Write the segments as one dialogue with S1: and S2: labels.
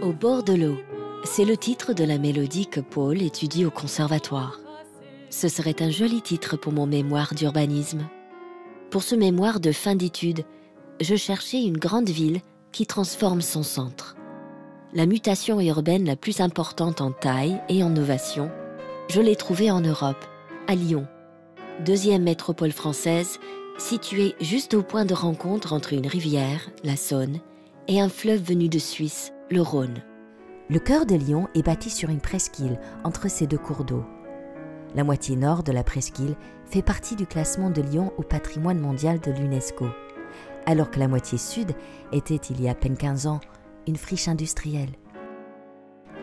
S1: Au bord de l'eau, c'est le titre de la mélodie que Paul étudie au conservatoire. Ce serait un joli titre pour mon mémoire d'urbanisme. Pour ce mémoire de fin d'études, je cherchais une grande ville qui transforme son centre. La mutation urbaine la plus importante en taille et en ovation, je l'ai trouvée en Europe, à Lyon, deuxième métropole française, située juste au point de rencontre entre une rivière, la Saône, et un fleuve venu de Suisse, le Rhône.
S2: Le cœur de Lyon est bâti sur une presqu'île entre ces deux cours d'eau. La moitié nord de la presqu'île fait partie du classement de Lyon au patrimoine mondial de l'UNESCO, alors que la moitié sud était, il y a à peine 15 ans, une friche industrielle.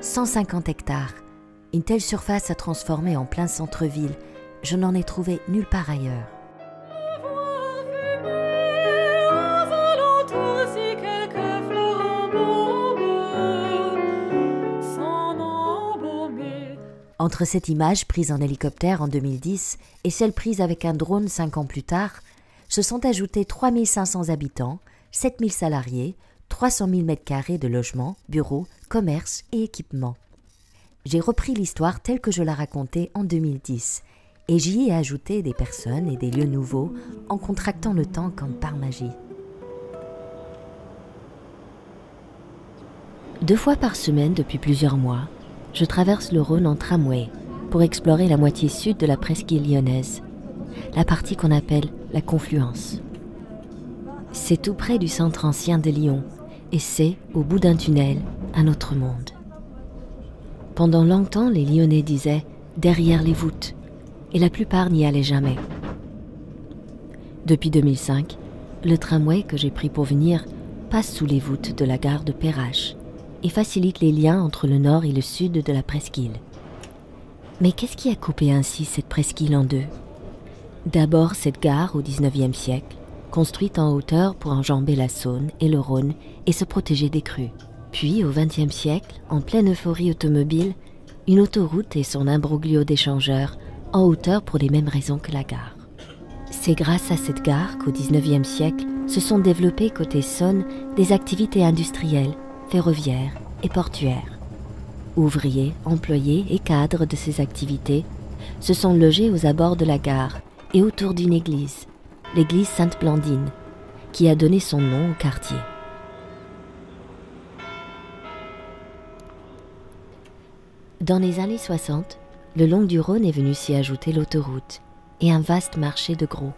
S2: 150 hectares, une telle surface à transformer en plein centre-ville, je n'en ai trouvé nulle part ailleurs. Entre cette image prise en hélicoptère en 2010 et celle prise avec un drone 5 ans plus tard, se sont ajoutés 3500 habitants, 7000 salariés, 300 000 m² de logements, bureaux, commerces et équipements. J'ai repris l'histoire telle que je la racontais en 2010 et j'y ai ajouté des personnes et des lieux nouveaux en contractant le temps comme par magie.
S1: 2 fois par semaine depuis plusieurs mois, je traverse le Rhône en tramway pour explorer la moitié sud de la presqu'île lyonnaise, la partie qu'on appelle la confluence. C'est tout près du centre ancien de Lyon et c'est, au bout d'un tunnel, un autre monde. Pendant longtemps, les Lyonnais disaient « derrière les voûtes » et la plupart n'y allaient jamais. Depuis 2005, le tramway que j'ai pris pour venir passe sous les voûtes de la gare de Perrache et facilite les liens entre le nord et le sud de la presqu'île. Mais qu'est-ce qui a coupé ainsi cette presqu'île en deux? D'abord cette gare au XIXe siècle, construite en hauteur pour enjamber la Saône et le Rhône et se protéger des crues. Puis au XXe siècle, en pleine euphorie automobile, une autoroute et son imbroglio d'échangeurs en hauteur pour les mêmes raisons que la gare. C'est grâce à cette gare qu'au XIXe siècle se sont développées côté Saône des activités industrielles, ferroviaires et portuaires. Ouvriers, employés et cadres de ces activités se sont logés aux abords de la gare et autour d'une église, l'église Sainte-Blandine, qui a donné son nom au quartier. Dans les années 60, le long du Rhône est venu s'y ajouter l'autoroute et un vaste marché de gros.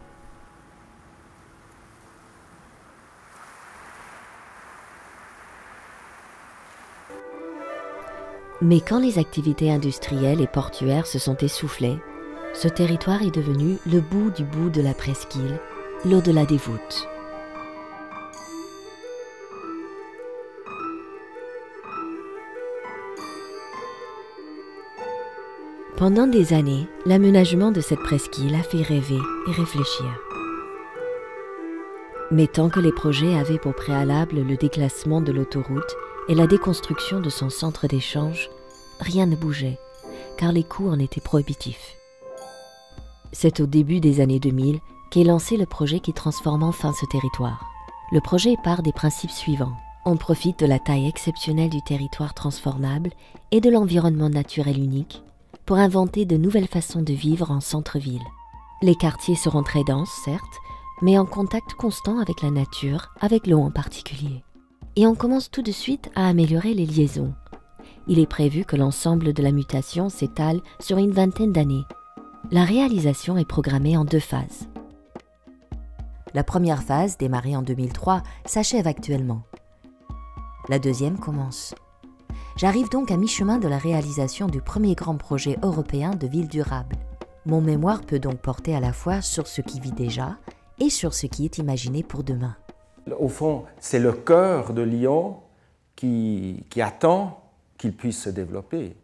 S1: Mais quand les activités industrielles et portuaires se sont essoufflées, ce territoire est devenu le bout du bout de la presqu'île, l'au-delà des voûtes. Pendant des années, l'aménagement de cette presqu'île a fait rêver et réfléchir. Mais tant que les projets avaient pour préalable le déclassement de l'autoroute et la déconstruction de son centre d'échange, rien ne bougeait, car les coûts en étaient prohibitifs. C'est au début des années 2000 qu'est lancé le projet qui transforme enfin ce territoire. Le projet part des principes suivants. On profite de la taille exceptionnelle du territoire transformable et de l'environnement naturel unique pour inventer de nouvelles façons de vivre en centre-ville. Les quartiers seront très denses, certes, mais en contact constant avec la nature, avec l'eau en particulier. Et on commence tout de suite à améliorer les liaisons. Il est prévu que l'ensemble de la mutation s'étale sur une vingtaine d'années. La réalisation est programmée en 2 phases.
S2: La première phase, démarrée en 2003, s'achève actuellement. La deuxième commence. J'arrive donc à mi-chemin de la réalisation du premier grand projet européen de ville durable. Mon mémoire peut donc porter à la fois sur ce qui vit déjà et sur ce qui est imaginé pour demain.
S3: Au fond, c'est le cœur de Lyon qui attend qu'il puisse se développer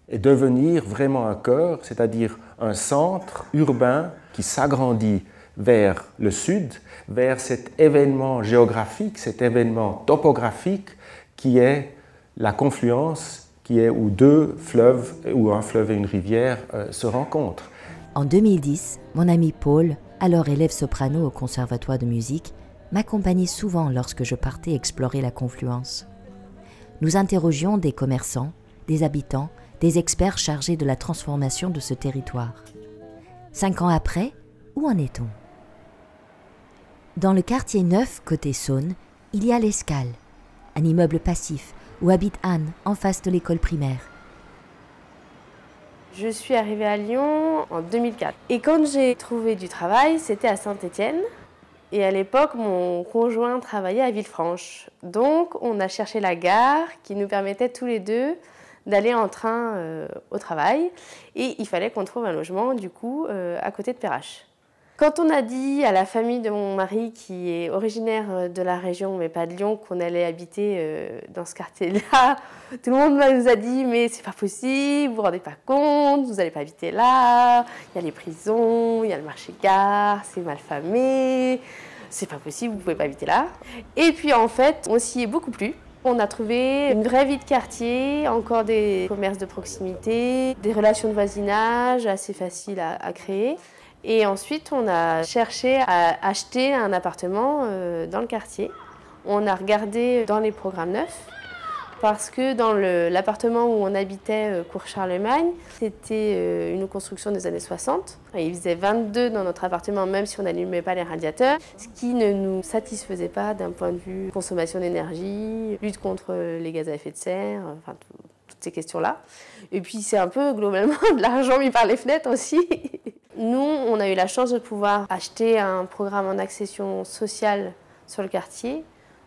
S3: et devenir vraiment un cœur, c'est-à-dire un centre urbain qui s'agrandit vers le sud, vers cet événement géographique, cet événement topographique qui est la confluence, qui est où 2 fleuves, où un fleuve et une rivière se rencontrent.
S2: En 2010, mon ami Paul, alors élève soprano au conservatoire de musique, m'accompagnait souvent lorsque je partais explorer la confluence. nous interrogions des commerçants, des habitants, des experts chargés de la transformation de ce territoire. 5 ans après, où en est-on? Dans le quartier neuf, côté Saône, il y a l'Escale, un immeuble passif où habite Anne, en face de l'école primaire.
S4: Je suis arrivée à Lyon en 2004. Et quand j'ai trouvé du travail, c'était à Saint-Étienne. Et à l'époque, mon conjoint travaillait à Villefranche. Donc, on a cherché la gare qui nous permettait tous les deux d'aller en train au travail. Et il fallait qu'on trouve un logement, du coup, à côté de Perrache. Quand on a dit à la famille de mon mari, qui est originaire de la région, mais pas de Lyon, qu'on allait habiter dans ce quartier-là, tout le monde nous a dit « mais c'est pas possible, vous vous rendez pas compte, vous n'allez pas habiter là, il y a les prisons, il y a le marché-gare, c'est mal famé, c'est pas possible, vous pouvez pas habiter là ». Et puis en fait, on s'y est beaucoup plu. On a trouvé une vraie vie de quartier, encore des commerces de proximité, des relations de voisinage assez faciles à créer. Et ensuite, on a cherché à acheter un appartement dans le quartier. On a regardé dans les programmes neufs, parce que dans l'appartement où on habitait, cours Charlemagne, c'était une construction des années 60. Il faisait 22 dans notre appartement, même si on n'allumait pas les radiateurs, ce qui ne nous satisfaisait pas d'un point de vue consommation d'énergie, lutte contre les gaz à effet de serre, enfin toutes ces questions-là. Et puis c'est un peu globalement de l'argent mis par les fenêtres aussi. Nous, on a eu la chance de pouvoir acheter un programme en accession sociale sur le quartier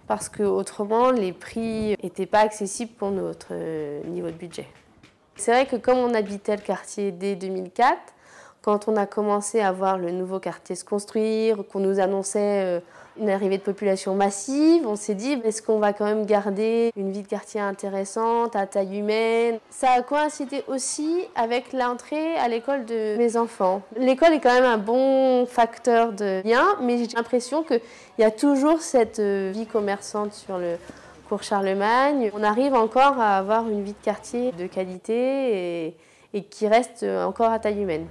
S4: parce qu'autrement, les prix n'étaient pas accessibles pour notre niveau de budget. C'est vrai que comme on habitait le quartier dès 2004, quand on a commencé à voir le nouveau quartier se construire, qu'on nous annonçait une arrivée de population massive, on s'est dit est-ce qu'on va quand même garder une vie de quartier intéressante, à taille humaine? Ça a coïncidé aussi avec l'entrée à l'école de mes enfants. L'école est quand même un bon facteur de lien, mais j'ai l'impression qu'il y a toujours cette vie commerçante sur le cours Charlemagne. On arrive encore à avoir une vie de quartier de qualité et qui reste encore à taille humaine.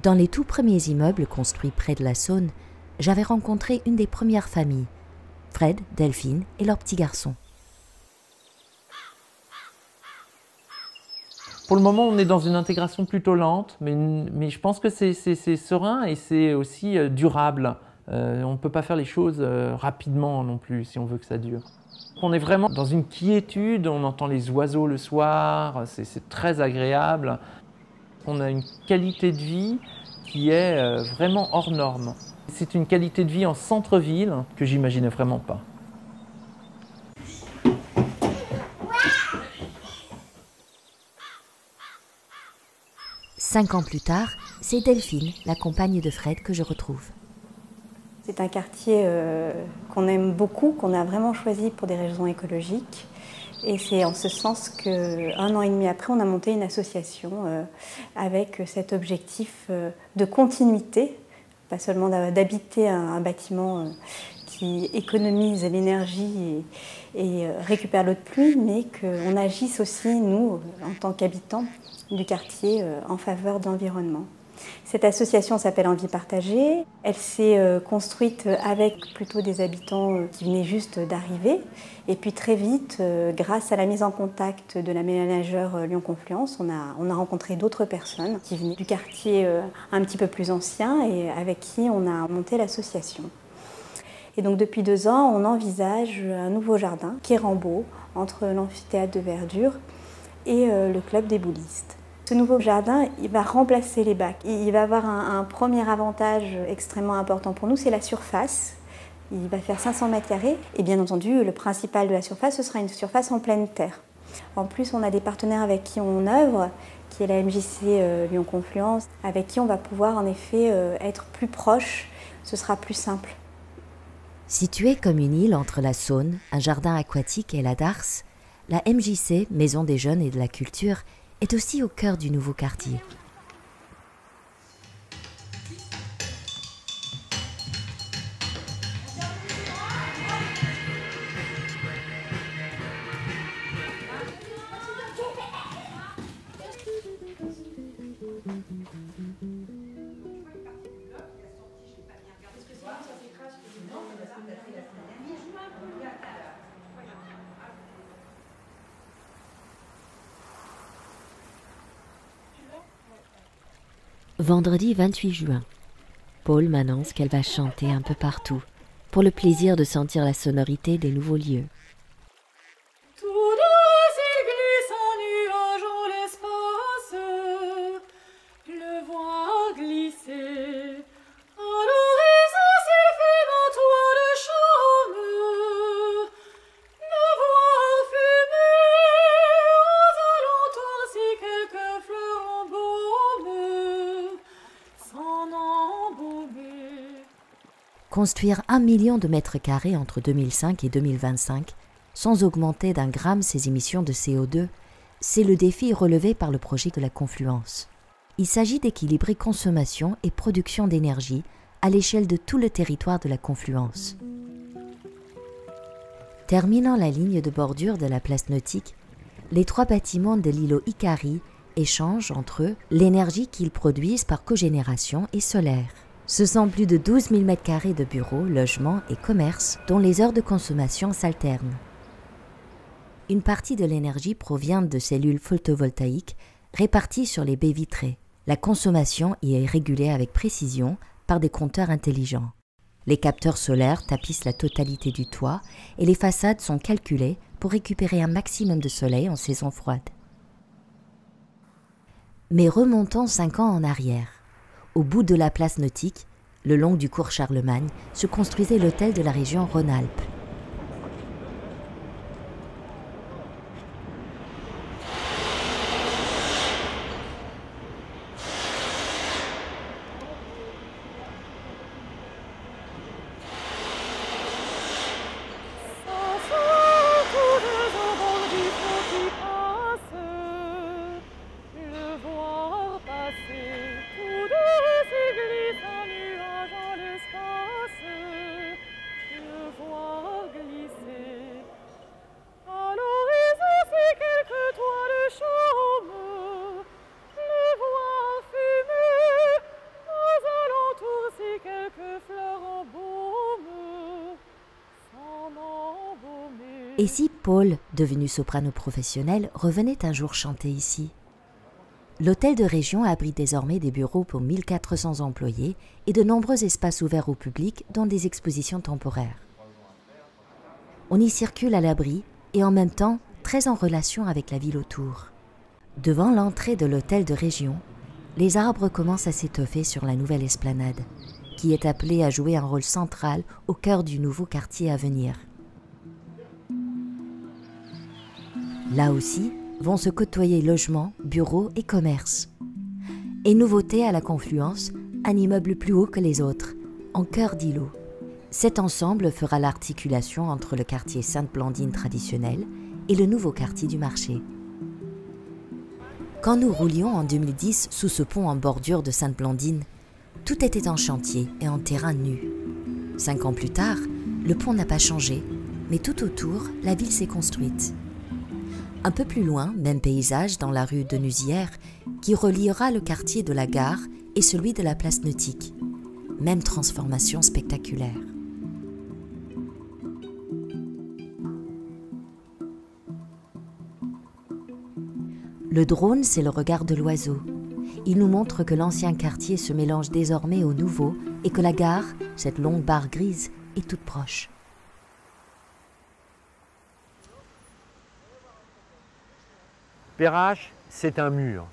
S2: Dans les tout premiers immeubles construits près de la Saône, j'avais rencontré une des premières familles, Fred, Delphine et leur petit garçon.
S5: Pour le moment, on est dans une intégration plutôt lente, mais je pense que c'est serein et c'est aussi durable. On ne peut pas faire les choses rapidement non plus si on veut que ça dure. On est vraiment dans une quiétude, on entend les oiseaux le soir, c'est très agréable. On a une qualité de vie qui est vraiment hors norme. C'est une qualité de vie en centre-ville que j'imaginais vraiment pas.
S2: Cinq ans plus tard, c'est Delphine, la compagne de Fred, que je retrouve.
S6: C'est un quartier qu'on aime beaucoup, qu'on a vraiment choisi pour des raisons écologiques. Et c'est en ce sens qu'un an et demi après, on a monté une association avec cet objectif de continuité, pas seulement d'habiter un bâtiment qui économise l'énergie et récupère l'eau de pluie, mais qu'on agisse aussi, nous, en tant qu'habitants du quartier, en faveur de l'environnement. Cette association s'appelle Envie partagée. Elle s'est construite avec plutôt des habitants qui venaient juste d'arriver. Et puis très vite, grâce à la mise en contact de l'aménageur Lyon Confluence, on a rencontré d'autres personnes qui venaient du quartier un petit peu plus ancien et avec qui on a monté l'association. Et donc depuis 2 ans, on envisage un nouveau jardin, Kérambeau, entre l'amphithéâtre de verdure et le club des boulistes. Ce nouveau jardin, il va remplacer les bacs. Il va avoir un premier avantage extrêmement important pour nous, c'est la surface. Il va faire 500 mètres carrés. Et bien entendu, le principal de la surface, ce sera une surface en pleine terre. En plus, on a des partenaires avec qui on œuvre, qui est la MJC Lyon Confluence, avec qui on va pouvoir en effet être plus proche. Ce sera plus simple.
S2: Située comme une île entre la Saône, un jardin aquatique et la Darse, la MJC, Maison des Jeunes et de la Culture, est aussi au cœur du nouveau quartier.
S1: Vendredi 28 juin. Paul m'annonce qu'elle va chanter un peu partout, pour le plaisir de sentir la sonorité des nouveaux lieux.
S7: Tout doux, il glisse un nuage en l'espace, le voir glisser. À l'horizon, s'il fait d'un toit de charme, le voir fumer. Aux alentours, si quelques fleurs embaument, s'en embaumer.
S2: Construire 1 million de mètres carrés entre 2005 et 2025, sans augmenter d'un gramme ses émissions de CO2, c'est le défi relevé par le projet de la Confluence. Il s'agit d'équilibrer consommation et production d'énergie à l'échelle de tout le territoire de la Confluence. Terminant la ligne de bordure de la place nautique, les 3 bâtiments de l'îlot Ikari échangent entre eux l'énergie qu'ils produisent par cogénération et solaire. Ce sont plus de 12 000 m² de bureaux, logements et commerces dont les heures de consommation s'alternent. Une partie de l'énergie provient de cellules photovoltaïques réparties sur les baies vitrées. La consommation y est régulée avec précision par des compteurs intelligents. Les capteurs solaires tapissent la totalité du toit et les façades sont calculées pour récupérer un maximum de soleil en saison froide. Mais remontons 5 ans en arrière. Au bout de la place nautique, le long du cours Charlemagne, se construisait l'hôtel de la région Rhône-Alpes. Et si Paul, devenu soprano professionnel, revenait un jour chanter ici? L'hôtel de région abrite désormais des bureaux pour 1400 employés et de nombreux espaces ouverts au public, dont des expositions temporaires. On y circule à l'abri et en même temps très en relation avec la ville autour. Devant l'entrée de l'hôtel de région, les arbres commencent à s'étoffer sur la nouvelle esplanade, qui est appelée à jouer un rôle central au cœur du nouveau quartier à venir. Là aussi, vont se côtoyer logements, bureaux et commerces. Et nouveauté à la Confluence, un immeuble plus haut que les autres, en cœur d'îlot. Cet ensemble fera l'articulation entre le quartier Sainte-Blandine traditionnel et le nouveau quartier du marché. Quand nous roulions en 2010 sous ce pont en bordure de Sainte-Blandine, tout était en chantier et en terrain nu. 5 ans plus tard, le pont n'a pas changé, mais tout autour, la ville s'est construite. Un peu plus loin, même paysage dans la rue Denusière, qui reliera le quartier de la gare et celui de la place nautique. Même transformation spectaculaire. Le drone, c'est le regard de l'oiseau. Il nous montre que l'ancien quartier se mélange désormais au nouveau et que la gare, cette longue barre grise, est toute proche.
S8: Perrache, c'est un mur.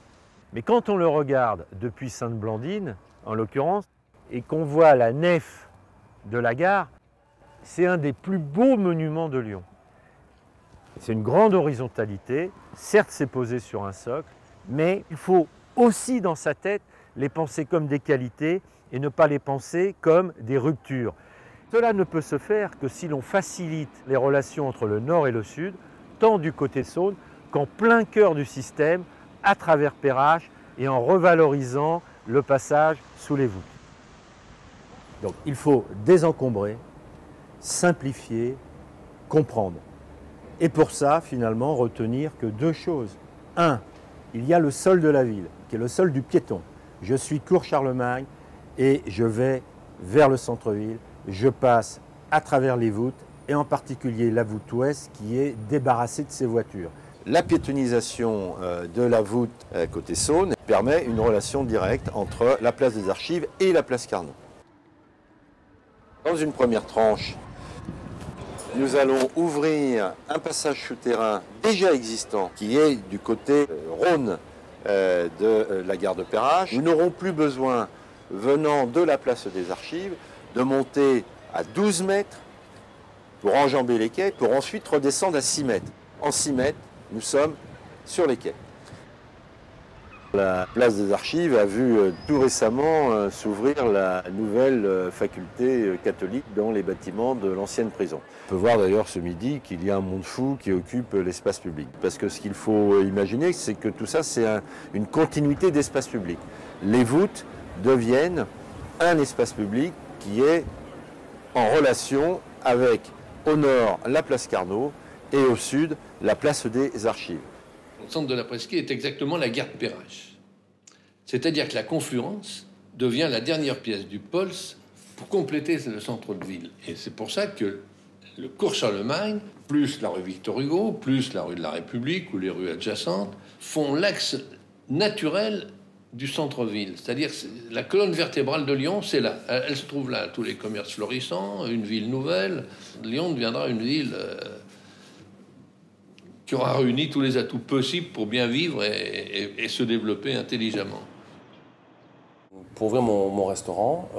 S8: Mais quand on le regarde depuis Sainte-Blandine, en l'occurrence, et qu'on voit la nef de la gare, c'est un des plus beaux monuments de Lyon. C'est une grande horizontalité, certes c'est posé sur un socle, mais il faut aussi dans sa tête les penser comme des qualités et ne pas les penser comme des ruptures. Cela ne peut se faire que si l'on facilite les relations entre le nord et le sud, tant du côté Saône qu'en plein cœur du système, à travers Perrache et en revalorisant le passage sous les voûtes. Donc il faut désencombrer, simplifier, comprendre. Et pour ça, finalement, retenir que 2 choses. 1, il y a le sol de la ville, qui est le sol du piéton. Je suis cours Charlemagne et je vais vers le centre-ville. Je passe à travers les voûtes et en particulier la voûte ouest qui est débarrassée de ses voitures. La piétonisation de la voûte côté Saône permet une relation directe entre la place des Archives et la place Carnot. Dans une première tranche, nous allons ouvrir un passage souterrain déjà existant qui est du côté Rhône de la gare de Perrache. Nous n'aurons plus besoin, venant de la place des Archives, de monter à 12 mètres pour enjamber les quais, pour ensuite redescendre à 6 mètres. En 6 mètres, nous sommes sur les quais. La place des Archives a vu tout récemment s'ouvrir la nouvelle faculté catholique dans les bâtiments de l'ancienne prison. On peut voir d'ailleurs ce midi qu'il y a un monde fou qui occupe l'espace public. Parce que ce qu'il faut imaginer, c'est que tout ça, c'est une continuité d'espace public. Les voûtes deviennent un espace public qui est en relation avec, au nord, la place Carnot et au sud, la place des Archives.
S9: Le centre de la presqu'île est exactement la gare de Perrache. C'est-à-dire que la confluence devient la dernière pièce du POLS pour compléter le centre de ville. Et c'est pour ça que le cours Charlemagne, plus la rue Victor Hugo, plus la rue de la République ou les rues adjacentes, font l'axe naturel du centre-ville. C'est-à-dire la colonne vertébrale de Lyon, c'est là. Elle se trouve là. Tous les commerces florissants, une ville nouvelle. Lyon deviendra une ville qui aura réuni tous les atouts possibles pour bien vivre et se développer intelligemment.
S10: Pour ouvrir mon restaurant,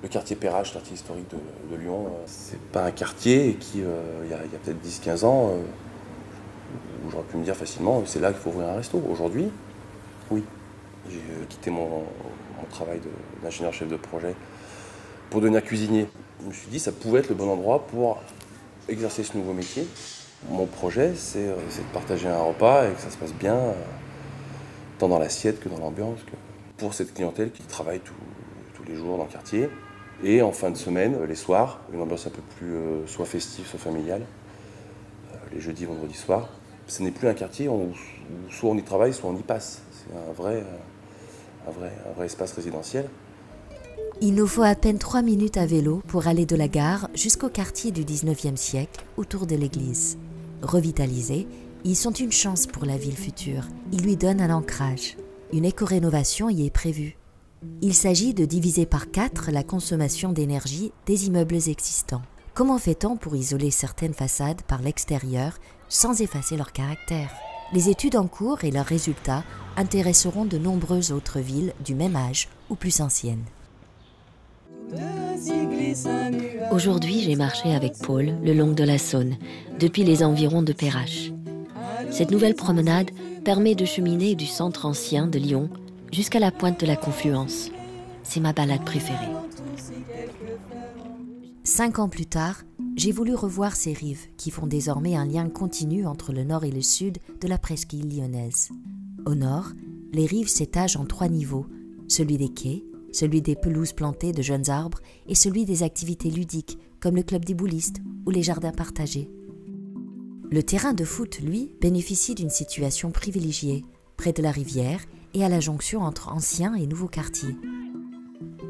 S10: le quartier Perrache, quartier historique de Lyon, c'est pas un quartier qui, il y a peut-être 10-15 ans, où j'aurais pu me dire facilement, c'est là qu'il faut ouvrir un resto. Aujourd'hui, oui. J'ai quitté mon travail d'ingénieur chef de projet pour devenir cuisinier. Je me suis dit que ça pouvait être le bon endroit pour exercer ce nouveau métier. Mon projet, c'est de partager un repas et que ça se passe bien, tant dans l'assiette que dans l'ambiance, pour cette clientèle qui travaille tous les jours dans le quartier. Et en fin de semaine, les soirs, une ambiance un peu plus soit festive, soit familiale, les jeudis, vendredis soirs. Ce n'est plus un quartier où soit on y travaille, soit on y passe. C'est un vrai espace résidentiel.
S2: Il nous faut à peine 3 minutes à vélo pour aller de la gare jusqu'au quartier du 19e siècle, autour de l'église. Revitalisés, ils sont une chance pour la ville future. Ils lui donnent un ancrage. Une éco-rénovation y est prévue. Il s'agit de diviser par 4 la consommation d'énergie des immeubles existants. Comment fait-on pour isoler certaines façades par l'extérieur sans effacer leur caractère? Les études en cours et leurs résultats intéresseront de nombreuses autres villes du même âge ou plus anciennes.
S1: Aujourd'hui, j'ai marché avec Paul le long de la Saône, depuis les environs de Perrache. Cette nouvelle promenade permet de cheminer du centre ancien de Lyon jusqu'à la pointe de la Confluence. C'est ma balade préférée.
S2: 5 ans plus tard, j'ai voulu revoir ces rives qui font désormais un lien continu entre le nord et le sud de la presqu'île lyonnaise. Au nord, les rives s'étagent en 3 niveaux, celui des quais, celui des pelouses plantées de jeunes arbres et celui des activités ludiques comme le club des boulistes ou les jardins partagés. Le terrain de foot, lui, bénéficie d'une situation privilégiée, près de la rivière et à la jonction entre anciens et nouveaux quartiers.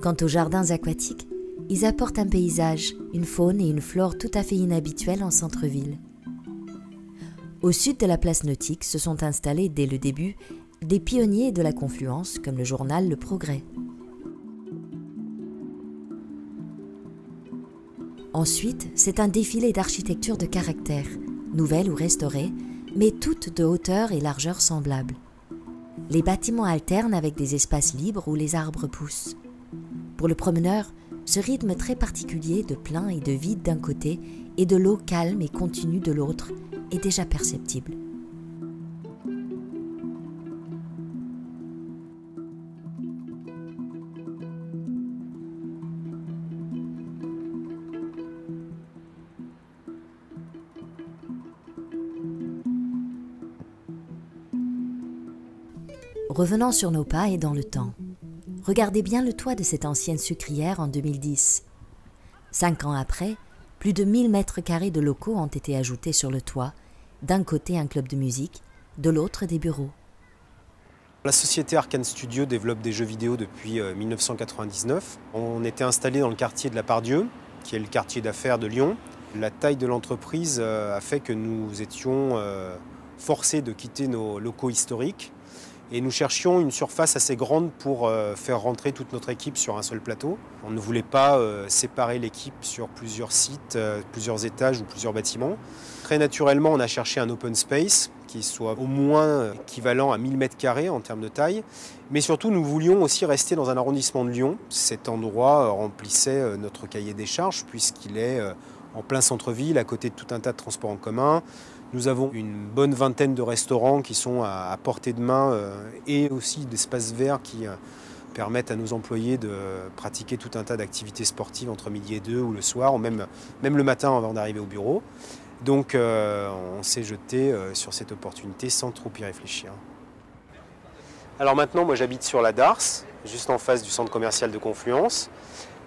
S2: Quant aux jardins aquatiques, ils apportent un paysage, une faune et une flore tout à fait inhabituelles en centre-ville. Au sud de la place nautique se sont installés dès le début des pionniers de la confluence comme le journal Le Progrès. Ensuite, c'est un défilé d'architecture de caractère, nouvelle ou restaurée, mais toutes de hauteur et largeur semblables. Les bâtiments alternent avec des espaces libres où les arbres poussent. Pour le promeneur, ce rythme très particulier de plein et de vide d'un côté et de l'eau calme et continue de l'autre est déjà perceptible. Revenons sur nos pas et dans le temps. Regardez bien le toit de cette ancienne sucrière en 2010. 5 ans après, plus de 1000 mètres carrés de locaux ont été ajoutés sur le toit. D'un côté un club de musique, de l'autre des bureaux.
S11: La société Arkane Studio développe des jeux vidéo depuis 1999. On était installé dans le quartier de la Pardieu, qui est le quartier d'affaires de Lyon. La taille de l'entreprise a fait que nous étions forcés de quitter nos locaux historiques. Et nous cherchions une surface assez grande pour faire rentrer toute notre équipe sur un seul plateau. On ne voulait pas séparer l'équipe sur plusieurs sites, plusieurs étages ou plusieurs bâtiments. Très naturellement, on a cherché un open space qui soit au moins équivalent à 1000 m² en termes de taille. Mais surtout, nous voulions aussi rester dans un arrondissement de Lyon. Cet endroit remplissait notre cahier des charges puisqu'il est en plein centre-ville, à côté de tout un tas de transports en commun. Nous avons une bonne vingtaine de restaurants qui sont à portée de main et aussi d'espaces verts qui permettent à nos employés de pratiquer tout un tas d'activités sportives entre midi et 2 ou le soir, ou même le matin avant d'arriver au bureau. Donc on s'est jeté sur cette opportunité sans trop y réfléchir. Alors maintenant, moi j'habite sur la Darse, juste en face du centre commercial de Confluence.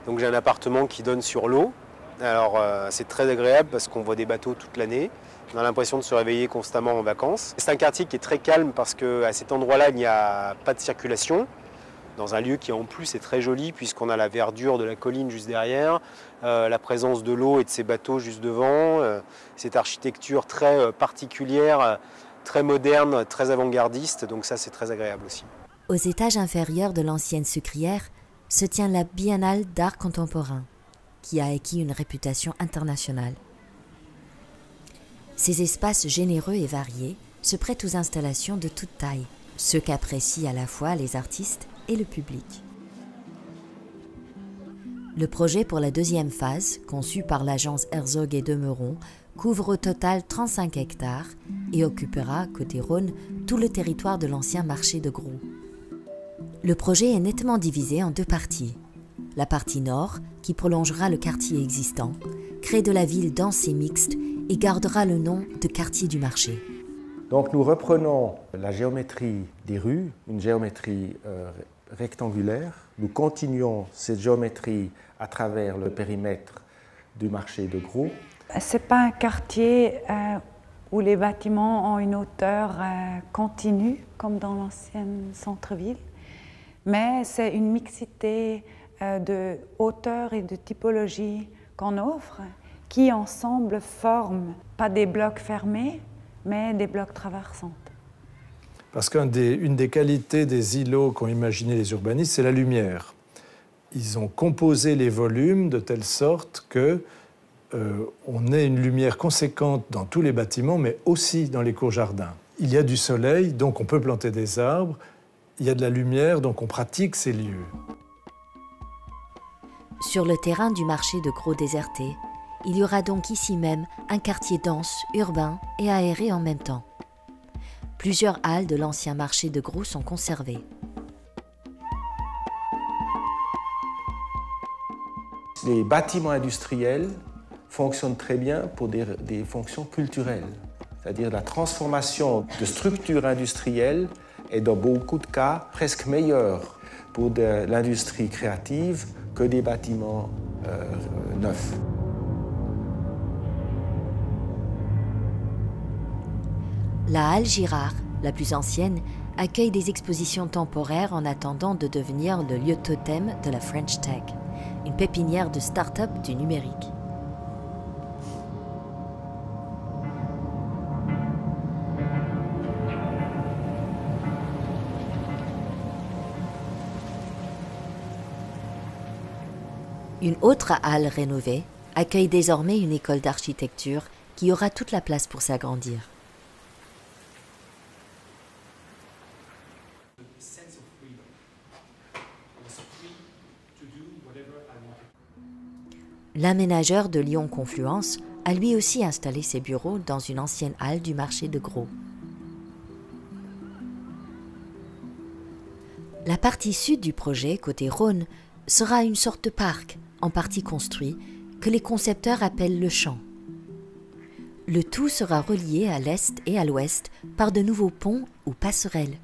S11: Donc j'ai un appartement qui donne sur l'eau. Alors c'est très agréable parce qu'on voit des bateaux toute l'année. On a l'impression de se réveiller constamment en vacances. C'est un quartier qui est très calme parce qu'à cet endroit-là, il n'y a pas de circulation. Dans un lieu qui en plus est très joli puisqu'on a la verdure de la colline juste derrière, la présence de l'eau et de ces bateaux juste devant, cette architecture très particulière, très moderne, très avant-gardiste, donc ça c'est très agréable aussi.
S2: Aux étages inférieurs de l'ancienne sucrière se tient la Biennale d'art contemporain, qui a acquis une réputation internationale. Ces espaces généreux et variés se prêtent aux installations de toute taille, ce qu'apprécient à la fois les artistes et le public. Le projet pour la deuxième phase, conçu par l'agence Herzog et de Meuron, couvre au total 35 hectares et occupera, côté Rhône, tout le territoire de l'ancien marché de Gros. Le projet est nettement divisé en deux parties. La partie nord, qui prolongera le quartier existant, crée de la ville dense et mixte et gardera le nom de quartier du marché.
S3: Donc nous reprenons la géométrie des rues, une géométrie rectangulaire. Nous continuons cette géométrie à travers le périmètre du marché de Gros.
S12: Ce n'est pas un quartier où les bâtiments ont une hauteur continue, comme dans l'ancienne centre-ville, mais c'est une mixité de hauteur et de typologie qu'on offre, qui ensemble forment pas des blocs fermés, mais des blocs traversants.
S13: Parce qu'une des qualités des îlots qu'ont imaginé les urbanistes, c'est la lumière. Ils ont composé les volumes de telle sorte que on ait une lumière conséquente dans tous les bâtiments, mais aussi dans les cours-jardins. Il y a du soleil, donc on peut planter des arbres. Il y a de la lumière, donc on pratique ces lieux.
S2: Sur le terrain du marché de Gros déserté, il y aura donc ici même un quartier dense, urbain et aéré en même temps. Plusieurs halles de l'ancien marché de Gros sont conservées.
S3: Les bâtiments industriels fonctionnent très bien pour des fonctions culturelles, c'est-à-dire la transformation de structures industrielles est dans beaucoup de cas presque meilleure pour de l'industrie créative que des bâtiments neufs.
S2: La halle Girard, la plus ancienne, accueille des expositions temporaires en attendant de devenir le lieu totem de la French Tech, une pépinière de start-up du numérique. Une autre halle rénovée accueille désormais une école d'architecture qui aura toute la place pour s'agrandir. L'aménageur de Lyon Confluence a lui aussi installé ses bureaux dans une ancienne halle du marché de Gros. La partie sud du projet, côté Rhône, sera une sorte de parc, en partie construit, que les concepteurs appellent le champ. Le tout sera relié à l'est et à l'ouest par de nouveaux ponts ou passerelles.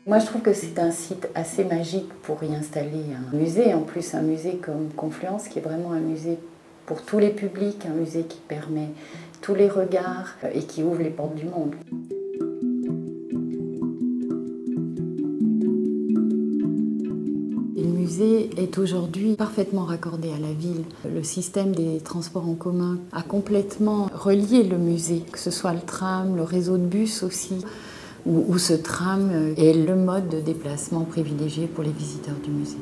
S14: Moi, je trouve que c'est un site assez magique pour y installer un musée. En plus, un musée comme Confluence, qui est vraiment un musée pour tous les publics, un musée qui permet tous les regards et qui ouvre les portes du monde. musée est aujourd'hui parfaitement raccordé à la ville. Le système des transports en commun a complètement relié le musée, que ce soit le tram, le réseau de bus aussi, où ce tram est le mode de déplacement privilégié pour les visiteurs du musée.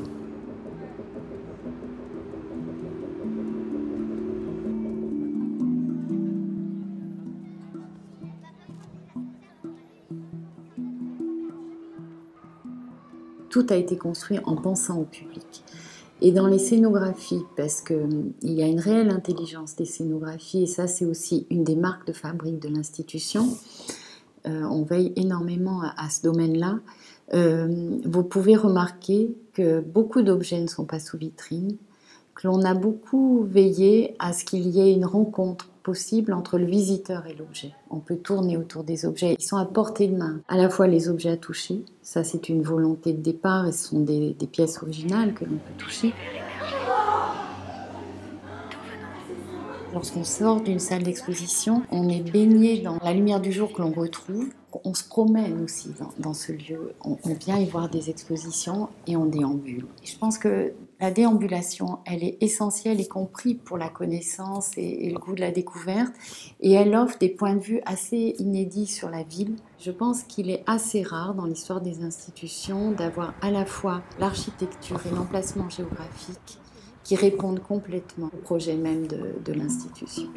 S14: Tout a été construit en pensant au public. Et dans les scénographies, parce qu'il y a une réelle intelligence des scénographies, et ça c'est aussi une des marques de fabrique de l'institution, on veille énormément à ce domaine-là. Vous pouvez remarquer que beaucoup d'objets ne sont pas sous vitrine, que l'on a beaucoup veillé à ce qu'il y ait une rencontre possible entre le visiteur et l'objet. On peut tourner autour des objets. Ils sont à portée de main. À la fois les objets à toucher, ça c'est une volonté de départ et ce sont des pièces originales que l'on peut toucher. Lorsqu'on sort d'une salle d'exposition, on est baigné dans la lumière du jour que l'on retrouve. On se promène aussi dans ce lieu. On vient y voir des expositions et on déambule. Je pense que la déambulation, elle est essentielle, y compris pour la connaissance et le goût de la découverte. Et elle offre des points de vue assez inédits sur la ville. Je pense qu'il est assez rare dans l'histoire des institutions d'avoir à la fois l'architecture et l'emplacement géographique qui répondent complètement au projet même de l'institution.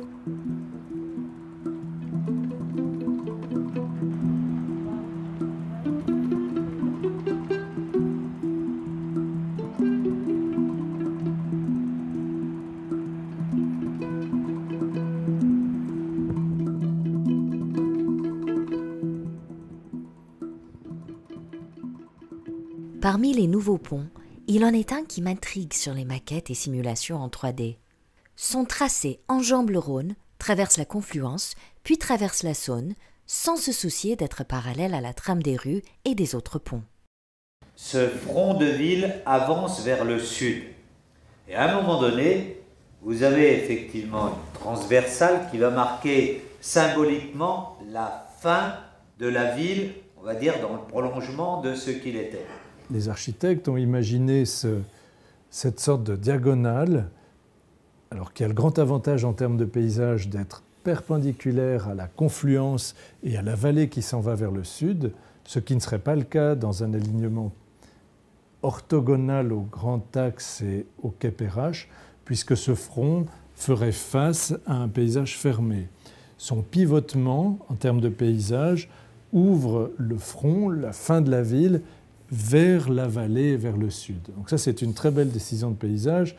S2: Parmi les nouveaux ponts, il en est un qui m'intrigue sur les maquettes et simulations en 3D. Son tracé enjambe le Rhône, traverse la confluence, puis traverse la Saône, sans se soucier d'être parallèle à la trame des rues et des autres ponts.
S15: Ce front de ville avance vers le sud. Et à un moment donné, vous avez effectivement une transversale qui va marquer symboliquement la fin de la ville, on va dire dans le prolongement de ce qu'il était.
S13: Les architectes ont imaginé cette sorte de diagonale, alors qui a le grand avantage en termes de paysage d'être perpendiculaire à la confluence et à la vallée qui s'en va vers le sud, ce qui ne serait pas le cas dans un alignement orthogonal au grand axe et au quai Perrache, puisque ce front ferait face à un paysage fermé. Son pivotement, en termes de paysage, ouvre le front, la fin de la ville, vers la vallée et vers le sud. Donc ça, c'est une très belle décision de paysage.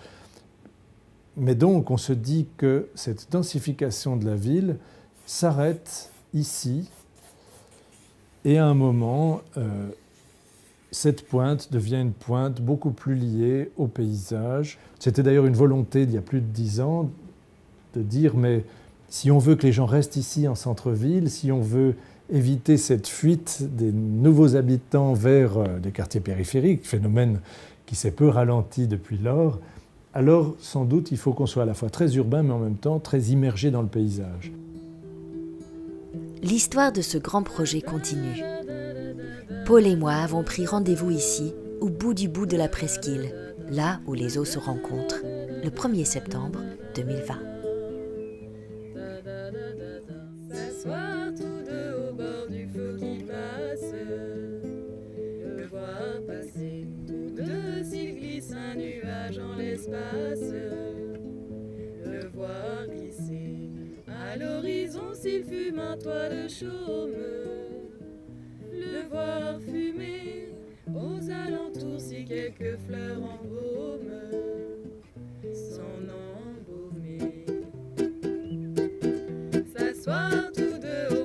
S13: Mais donc, on se dit que cette densification de la ville s'arrête ici, et à un moment, cette pointe devient une pointe beaucoup plus liée au paysage. C'était d'ailleurs une volonté, il y a plus de 10 ans, de dire, mais si on veut que les gens restent ici en centre-ville, si on veut éviter cette fuite des nouveaux habitants vers les quartiers périphériques, phénomène qui s'est peu ralenti depuis lors, alors sans doute il faut qu'on soit à la fois très urbain mais en même temps très immergé dans le paysage.
S2: L'histoire de ce grand projet continue. Paul et moi avons pris rendez-vous ici, au bout du bout de la presqu'île, là où les eaux se rencontrent, le 1er septembre 2020.
S7: S'asseoir tous deux au bord du flot qui passe, le voir passer tous deux s'il glisse un nuage en l'espace, le voir glisser à l'horizon s'il fume un toit de chaume, le voir fumer aux alentours si quelques fleurs embaument s'en embaumer. S'asseoir tous deux